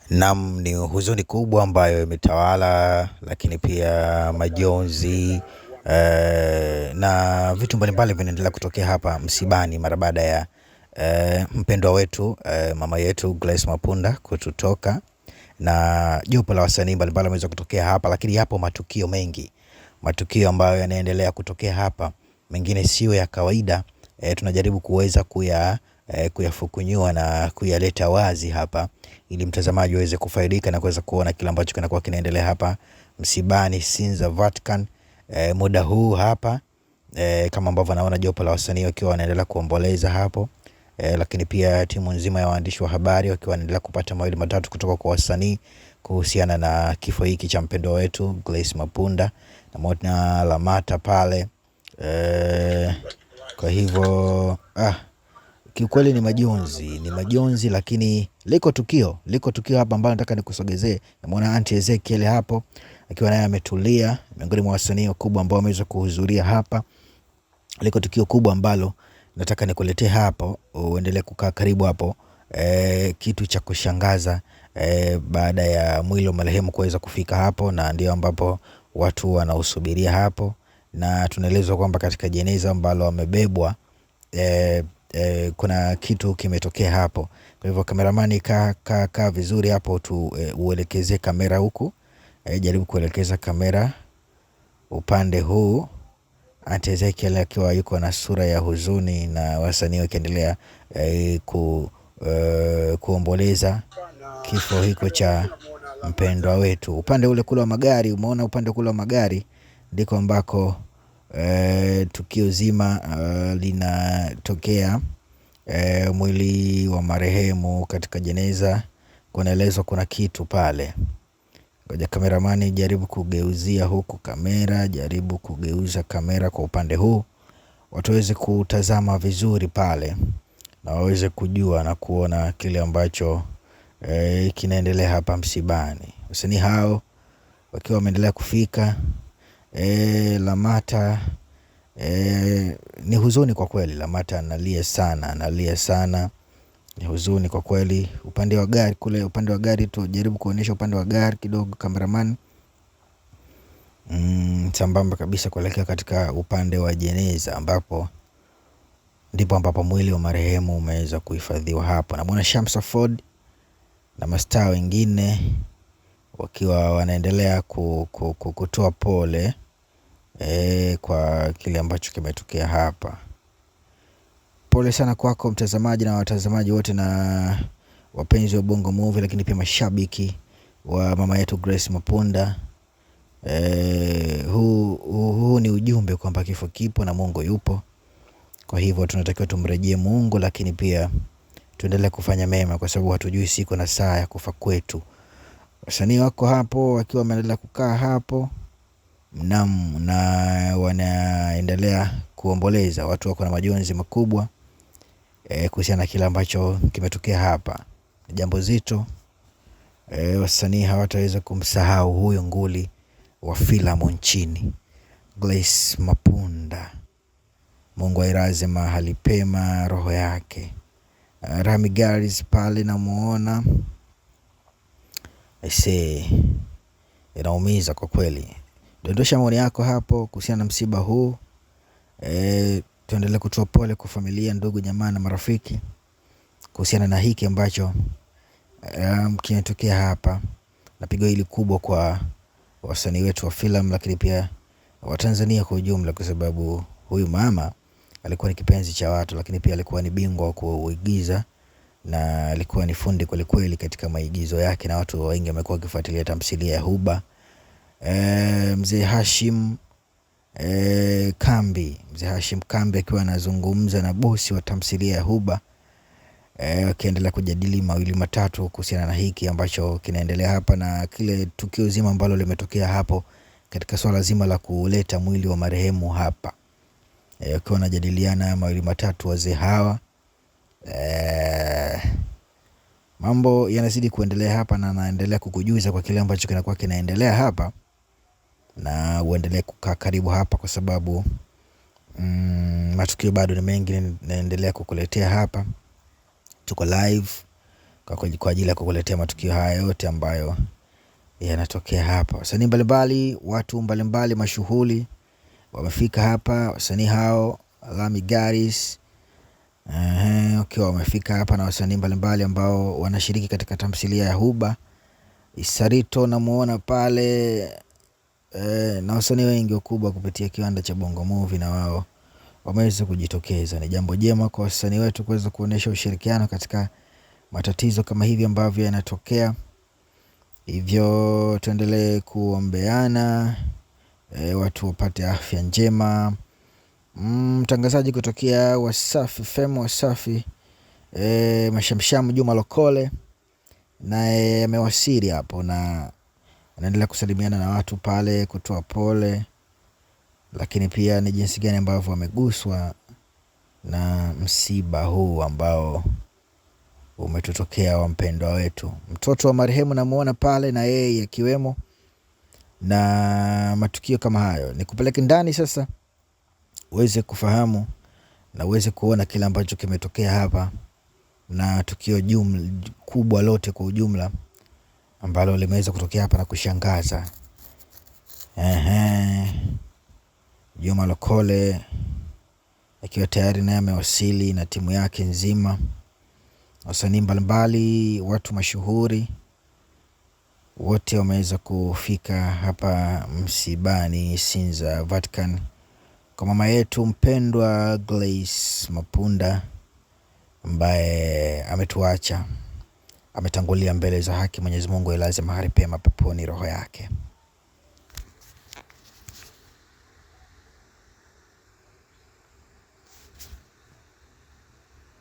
Naam, ni huzuni kubwa ambayo imetawala, lakini pia majonzi na vitu mbalimbali vinaendelea kutokea hapa msibani mara baada ya mpendwa wetu, mama yetu Grace Mapunda kututoka, na jopo la wasanii mbalimbali wameweza kutokea hapa, lakini yapo matukio mengi, matukio ambayo yanaendelea kutokea hapa, mengine sio ya kawaida. Tunajaribu kuweza kuyafukunyua na kuyaleta wazi hapa ili mtazamaji aweze kufaidika na kuweza kuona kile ambacho kinakuwa kinaendelea hapa msibani Sinza Vatican muda huu hapa, kama ambavyo naona jopo la wasanii wakiwa wanaendelea kuomboleza hapo, lakini pia timu nzima ya waandishi wa habari wakiwa wanaendelea kupata mawili matatu kutoka kwa wasanii kuhusiana na kifo hiki cha mpendwa wetu Grace Mapunda, na Mona Lamata pale. Kwa hivyo kiukweli ni majonzi, lakini liko tukio hapa ambalo nataka nikusogezee. Namuona Auntie Ezekiel hapo akiwa naye ametulia, miongoni mwa wasanii wakubwa ambao wameweza kuhudhuria hapa. Liko tukio kubwa ambalo nataka nikuletee hapo, uendelee kukaa karibu hapo. Kitu cha kushangaza, baada ya mwili wa marehemu kuweza kufika hapo, na ndio ambapo watu wanausubiria hapo, na tunaelezwa kwamba katika jeneza ambalo wamebebwa kuna kitu kimetokea hapo. Kwa hivyo kameramani kaa vizuri hapo tu, uelekeze kamera huku, jaribu kuelekeza kamera upande huu. Auntie Ezekiel akiwa yuko na sura ya huzuni, na wasanii wakiendelea kuomboleza kifo hiko cha mpendwa wetu. Upande ule kule wa magari, umeona upande kule wa magari ndiko ambako tukio zima linatokea. Mwili wa marehemu katika jeneza, kunaelezwa kuna kitu pale. Ngoja kameramani jaribu kugeuzia huku kamera, jaribu kugeuza kamera kwa upande huu, watu waweze kutazama vizuri pale na waweze kujua na kuona kile ambacho kinaendelea hapa msibani. Wasanii hao wakiwa wameendelea kufika. Lamata, ni huzuni kwa kweli. Lamata analia sana, ni huzuni kwa kweli. Upande wa gari kule, upande wa gari tu jaribu kuonyesha upande wa gari kidogo cameraman, sambamba kabisa kuelekea katika upande wa jeneza, ambapo ndipo ambapo mwili wa marehemu umeweza kuhifadhiwa hapo. Na Mwana Shamsa Ford na mastaa wengine wakiwa wanaendelea kutoa pole kwa kile ambacho kimetokea hapa. Pole sana kwako mtazamaji na watazamaji wote na wapenzi wa Bongo Movie, lakini pia mashabiki wa mama yetu Grace Mapunda. Huu ni ujumbe kwamba kifo kipo na Mungu yupo. Kwa hivyo tunatakiwa tumrejee Mungu, lakini pia tuendelee kufanya mema, kwa sababu hatujui siku na saa ya kufa kwetu. Wasanii wako hapo wakiwa wameendelea kukaa hapo na wanaendelea kuomboleza. Watu wako na majonzi makubwa kuhusiana na kile ambacho kimetokea hapa. Ni jambo zito. Wasanii hawataweza kumsahau huyo nguli wa filamu nchini, Grace Mapunda. Mungu ailaze mahali pema roho yake. Rami Garis pale namuona. Inaumiza kwa kweli. Dondosha maoni yako hapo kuhusiana na msiba huu. Tuendelee kutoa pole kwa familia, ndugu, jamaa na marafiki kuhusiana na hiki ambacho kimetokea hapa, na pigo hili kubwa kwa wasanii wetu wa filamu, lakini pia Watanzania kwa ujumla, kwa sababu huyu mama alikuwa ni kipenzi cha watu, lakini pia alikuwa ni bingwa wa kuigiza na alikuwa ni fundi kweli kweli katika maigizo yake, na watu wengi wamekuwa wakifuatilia tamthilia ya Huba. Mzee Hashim Kambi akiwa anazungumza na bosi wa tamthilia ya Huba, wakiendelea kujadili mawili matatu kuhusiana na hiki ambacho kinaendelea hapa, na kile tukio zima ambalo limetokea hapo katika swala zima la kuleta mwili wa marehemu hapa. Wakiwa wanajadiliana mawili matatu wazee hawa. Mambo yanazidi kuendelea hapa, na naendelea kukujuza kwa kile ambacho kinakuwa kinaendelea hapa, na uendelee kukaa karibu hapa, kwa sababu matukio bado ni mengi naendelea kukuletea hapa. Tuko live kwa ajili ya kukuletea matukio haya yote ambayo yanatokea hapa. Wasanii mbalimbali, watu mbalimbali mashuhuri wamefika hapa. Wasanii hao Lami Garis wakiwa wamefika hapa na wasanii mbalimbali ambao wanashiriki katika tamthilia ya Huba. Isarito namuona pale na wasanii wengi wakubwa kupitia kiwanda cha Bongo Movie, na wao wameweza kujitokeza. Ni jambo jema kwa wasanii wetu kuweza kuonesha ushirikiano katika matatizo kama hivi ambavyo yanatokea. Hivyo tuendelee kuombeana watu wapate afya njema. Mtangazaji kutokea Wasafi FM, Wasafi Mashamsham, Juma Lokole, naye amewasili hapo na anaendelea kusalimiana na watu pale, kutoa pole, lakini pia ni jinsi gani ambavyo wameguswa na msiba huu ambao umetutokea wa mpendwa wetu. Mtoto wa marehemu namuona pale na yeye akiwemo, na matukio kama hayo ni kupeleke ndani sasa uweze kufahamu na uweze kuona kile ambacho kimetokea hapa, na tukio kubwa lote kwa ujumla ambalo limeweza kutokea hapa na kushangaza. Juma Lokole akiwa tayari naye amewasili na timu yake nzima. Wasanii mbalimbali, watu mashuhuri wote wameweza kufika hapa msibani Sinza Vatican kwa mama yetu mpendwa Grace Mapunda ambaye ametuacha, ametangulia mbele za haki. Mwenyezi Mungu ailaze mahali pema peponi roho yake.